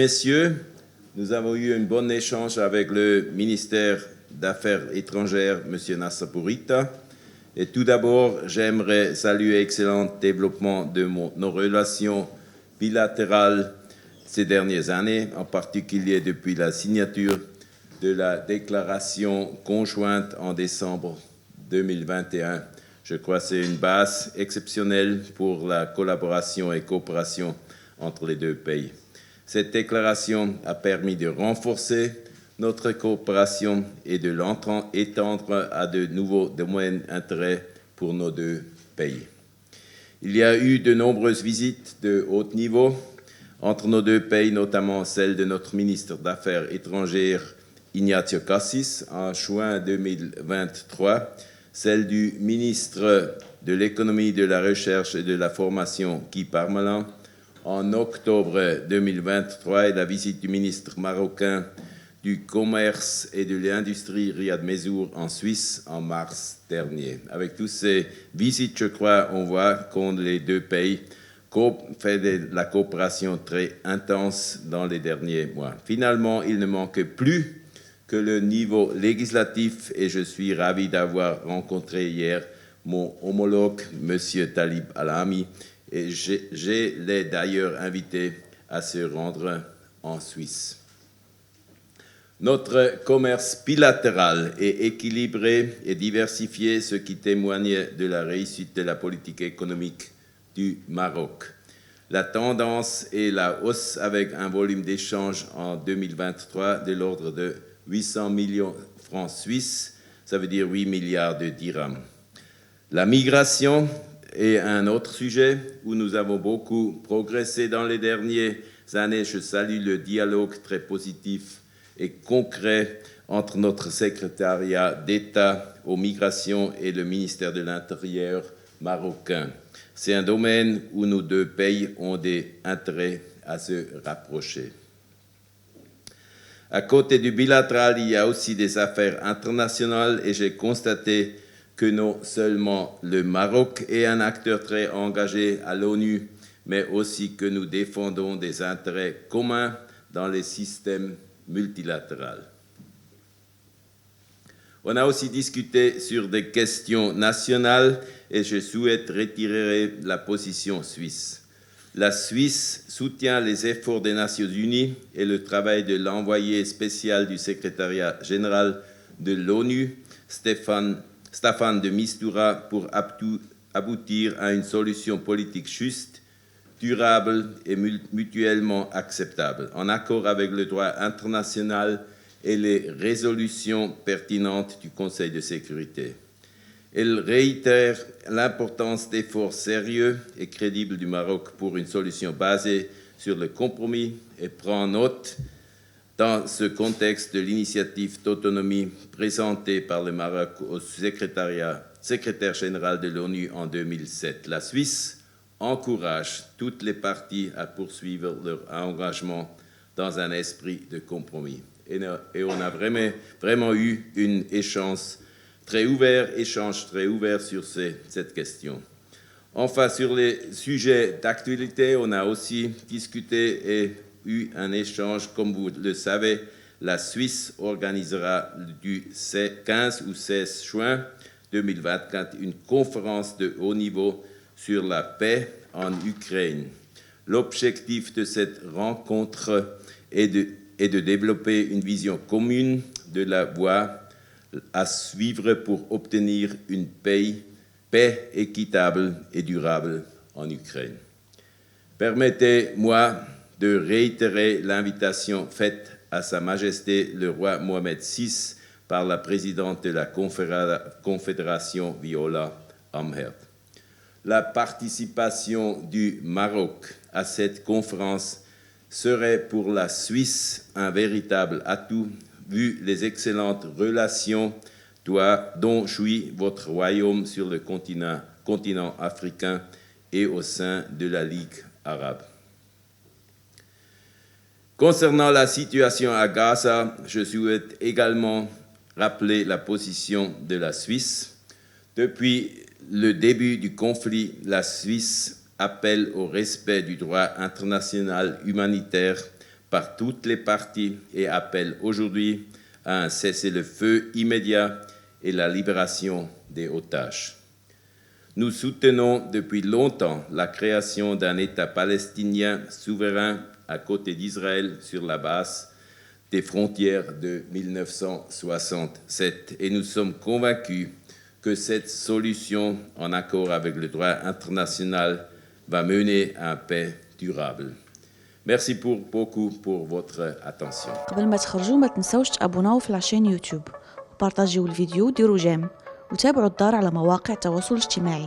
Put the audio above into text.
messieurs, nous avons eu un bon échange avec le ministère d'Affaires étrangères, M. Nasser Bourita. Et tout d'abord, j'aimerais saluer l'excellent développement de nos relations bilatérales ces dernières années, en particulier depuis la signature de la déclaration conjointe en décembre 2021. Je crois que c'est une base exceptionnelle pour la collaboration et coopération entre les deux pays. Cette déclaration a permis de renforcer notre coopération et de l'étendre à de nouveaux domaines d'intérêt pour nos deux pays. Il y a eu de nombreuses visites de haut niveau entre nos deux pays, notamment celle de notre ministre d'Affaires étrangères Ignacio Cassis en juin 2023, celle du ministre de l'Économie, de la Recherche et de la Formation Guy Parmelin en octobre 2023 et la visite du ministre marocain du Commerce et de l'Industrie Riyad Messour en Suisse en mars dernier. Avec toutes ces visites, je crois, on voit qu'on les deux pays fait de la coopération très intense dans les derniers mois. Finalement, il ne manque plus que le niveau législatif et je suis ravi d'avoir rencontré hier mon homologue, M. Talib Al-Ami, et je l'ai d'ailleurs invité à se rendre en Suisse. Notre commerce bilatéral est équilibré et diversifié, ce qui témoigne de la réussite de la politique économique du Maroc. La tendance est la hausse avec un volume d'échange en 2023 de l'ordre de 800 millions de francs suisses, ça veut dire 8 milliards de dirhams. La migration est un autre sujet où nous avons beaucoup progressé dans les dernières années. Je salue le dialogue très positif et concret entre notre secrétariat d'État aux migrations et le ministère de l'Intérieur marocain. C'est un domaine où nos deux pays ont des intérêts à se rapprocher. À côté du bilatéral, il y a aussi des affaires internationales et j'ai constaté que non seulement le Maroc est un acteur très engagé à l'ONU, mais aussi que nous défendons des intérêts communs dans les systèmes multilatéraux. On a aussi discuté sur des questions nationales et je souhaite retirer la position suisse. La Suisse soutient les efforts des Nations Unies et le travail de l'envoyé spécial du secrétariat général de l'ONU, Staffan de Mistura, pour aboutir à une solution politique juste, durable et mutuellement acceptable, en accord avec le droit international et les résolutions pertinentes du Conseil de sécurité. Elle réitère l'importance d'efforts sérieux et crédibles du Maroc pour une solution basée sur le compromis et prend note dans ce contexte de l'initiative d'autonomie présentée par le Maroc au secrétaire général de l'ONU en 2007. La Suisse encourage toutes les parties à poursuivre leur engagement dans un esprit de compromis. Et on a vraiment eu un échange très ouvert sur cette question. Enfin, sur les sujets d'actualité, on a aussi discuté et eu un échange. Comme vous le savez, la Suisse organisera du 15 au 16 juin 2024 une conférence de haut niveau sur la paix en Ukraine. L'objectif de cette rencontre est de développer une vision commune de la voie à suivre pour obtenir une paix équitable et durable en Ukraine. Permettez-moi de réitérer l'invitation faite à Sa Majesté le roi Mohamed VI par la présidente de la Confédération Viola Amherd. La participation du Maroc à cette conférence serait pour la Suisse un véritable atout, vu les excellentes relations dont jouit votre royaume sur le continent africain et au sein de la Ligue arabe. Concernant la situation à Gaza, je souhaite également rappeler la position de la Suisse. Depuis le début du conflit, la Suisse appelle au respect du droit international humanitaire par toutes les parties et appelle aujourd'hui à un cessez-le-feu immédiat et la libération des otages. Nous soutenons depuis longtemps la création d'un État palestinien souverain à côté d'Israël sur la base des frontières de 1967 et nous sommes convaincus que cette solution, en accord avec le droit international, va mener à une paix durable. Merci beaucoup pour votre attention. قبل ما تخرجوا ما تنسوش تابوناو في العشان يوتيوب وبارطاجيو الفيديو وديروا جيم وتابعوا الدار على مواقع التواصل الاجتماعي.